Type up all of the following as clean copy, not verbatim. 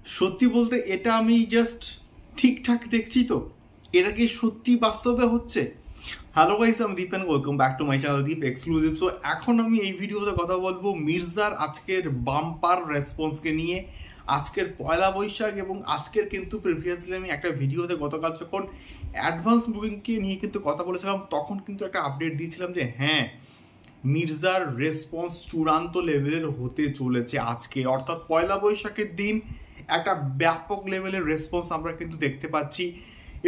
সত্যি বলতে এটা আমি জাস্ট ঠিকঠাক দেখছি তো, এটা কি সত্যি বাস্তবে হচ্ছে? হ্যালো গাইস, আমি Deep and welcome back to my channel Deep exclusive. So এখন আমি এই ভিডিওতে কথা বলবো মির্জার আজকের বাম্পার রেসপন্সকে নিয়ে। আজকের পয়লা বৈশাখ এবং আজকের কিন্তু প্রিভিয়াসলি আমি একটা ভিডিওতে গতকাল যখন অ্যাডভান্স বুকিংকে নিয়ে কিন্তু কথা বলেছিলাম, তখন কিন্তু একটা আপডেট দিয়েছিলাম যে হ্যাঁ, মির্জার রেসপন্স চূড়ান্ত লেভেলের হতে চলেছে আজকে, অর্থাৎ পয়লা বৈশাখের দিন একটা ব্যাপক লেভেলের রেসপন্স আমরা কিন্তু দেখতে পাচ্ছি।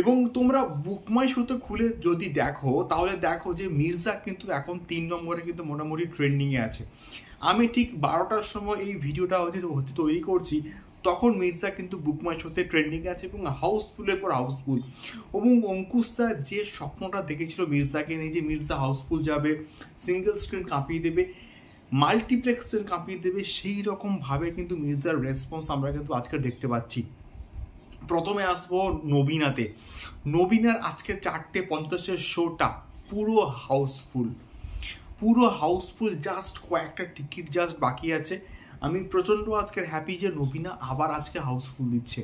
এবং তোমরা বুকমাই শোতে খুলে যদি দেখো তাহলে দেখো যে মির্জা কিন্তু এখন 3 নম্বরে কিন্তু মোটামুটি ট্রেন্ডিংয়ে আছে। আমি ঠিক 12টার সময় এই ভিডিওটা হচ্ছে তৈরি করছি, তখন মির্জা কিন্তু বুকমাই শোতে ট্রেন্ডিংয়ে আছে এবং হাউসফুলের পর হাউসফুল। এবং অঙ্কুশদা যে স্বপ্নটা দেখেছিল মির্জাকে নিয়ে, যে মির্জা হাউসফুল যাবে, সিঙ্গেল স্ক্রিন কাঁপিয়ে দেবে, মাল্টিপ্লেক্স কাঁপিয়ে দেবে, সেই রকম ভাবে কিন্তু মির্জার রেসপন্স আমরা কিন্তু আজকে দেখতে পাচ্ছি। প্রথমে আসবো নবীনাতে। নবীনার আজকে 4:50 শোটা পুরো হাউসফুল, পুরো হাউসফুল, জাস্ট কয়েকটা টিকিট জাস্ট বাকি আছে। আমি প্রচন্ড আজকের হ্যাপি যে নবীনা আবার আজকে হাউসফুল দিচ্ছে।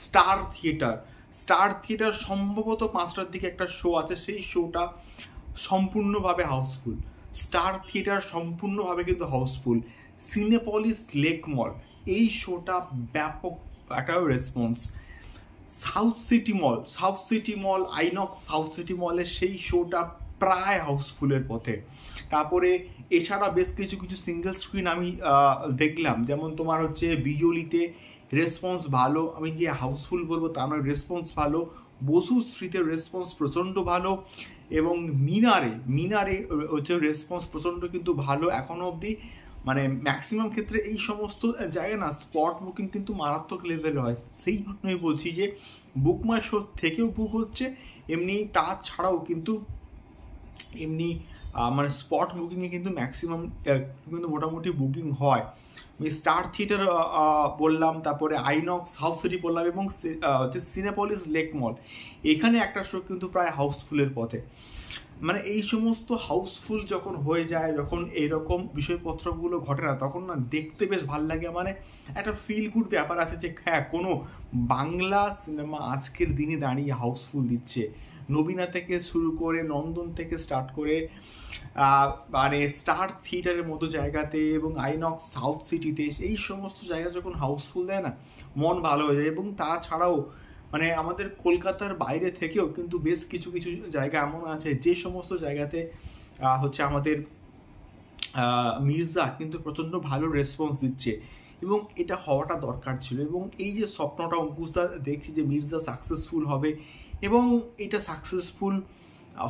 স্টার থিয়েটার সম্ভবত 5টার দিকে একটা শো আছে, সেই শোটা সম্পূর্ণভাবে হাউসফুল। স্টার থিয়েটার সম্পূর্ণভাবে কিন্তু হাউসফুল। সিনেপলিস লেক মল, এই শোটা ব্যাপক একটা রেসপন্স। সাউথ সিটি মল আইনক্স সাউথ সিটি মলের সেই শোটা প্রায় হাউসফুলের পথে। তারপরে এছাড়া বেশ কিছু কিছু সিঙ্গেল স্ক্রিন আমি দেখলাম, যেমন তোমার হচ্ছে বিজলিতে রেসপন্স ভালো, আমি যে হাউসফুল বলবো তা নয়, রেসপন্স ভালো। বসু স্ট্রিটের রেসপন্স প্রচণ্ড ভালো, এবং মিনারে হচ্ছে রেসপন্স প্রচণ্ড কিন্তু ভালো এখনো অবধি। মানে ম্যাক্সিমাম ক্ষেত্রে এই সমস্ত জায়গায় না স্পট বুকিং কিন্তু মারাত্মক লেভেল হয়, সেই জন্যই বলছি যে বুক মাই শো থেকেও বুক হচ্ছে, এমনি তাছাড়াও কিন্তু এমনি মানে স্পট বুকিংয়ে কিন্তু ম্যাক্সিমাম কিন্তু মোটামুটি বুকিং হয়। আমি স্টার থিয়েটার বললাম, তারপরে আইনক্স সাউথ সিটি বললাম, এবং হচ্ছে সিনেপলিস লেক মল, এখানে একটা শো কিন্তু প্রায় হাউসফুলের পথে। মানে এই সমস্ত হাউসফুল যখন হয়ে যায়, যখন এরকম বিষয়পত্রগুলো ঘটে না, তখন না দেখতে বেশ ভাল লাগে। মানে একটা ফিল গুড ব্যাপার আছে যে হ্যাঁ, কোনো বাংলা সিনেমা আজকের দিনে দাঁড়িয়ে হাউসফুল দিচ্ছে। নবীনা থেকে শুরু করে, নন্দন থেকে স্টার্ট করে, মানে স্টার থিয়েটারের মতো জায়গাতে এবং আইনক্স সাউথ সিটিতে, এই সমস্ত জায়গা যখন হাউসফুল দেয় না, মন ভালো হয়ে যায়। এবং তাছাড়াও মানে আমাদের কলকাতার বাইরে থেকেও কিন্তু বেশ কিছু কিছু জায়গা এমন আছে যে সমস্ত জায়গাতে হচ্ছে আমাদের মির্জা কিন্তু প্রচণ্ড ভালো রেসপন্স দিচ্ছে, এবং এটা হওয়াটা দরকার ছিল। এবং এই যে স্বপ্নটা অঙ্কুশদা দেখছি যে মির্জা সাকসেসফুল হবে, এবং এটা সাকসেসফুল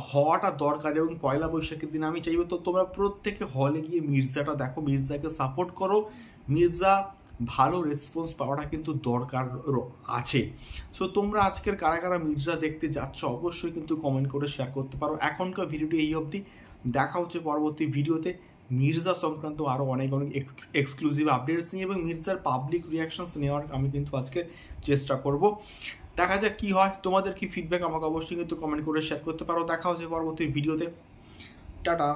হওয়াটা দরকার। এবং পয়লা বৈশাখের দিন আমি চাইবো তো তোমরা প্রত্যেকে হলে গিয়ে মির্জাটা দেখো, মির্জাকে সাপোর্ট করো। মির্জা ভালো রেসপন্স পাওয়াটা কিন্তু দরকার আছে। সো তোমরা আজকের কারা কারা মির্জা দেখতে যাচ্ছ অবশ্যই কিন্তু কমেন্ট করে শেয়ার করতে পারো। এখনকার ভিডিওটি এই অবধি, দেখা হচ্ছে পরবর্তী ভিডিওতে মির্জা সংক্রান্ত আরও অনেক এক্সক্লুসিভ আপডেটস নিয়ে, এবং মির্জার পাবলিক রিয়াকশনস নেওয়ার আমি কিন্তু আজকে চেষ্টা করব। দেখা যাক কি হয়। তোমাদের কি ফিডব্যাক আমাকে অবশ্যই কিন্তু কমেন্ট করে শেয়ার করতে পারো। দেখা হচ্ছে পরবর্তী ভিডিওতে। টাটা।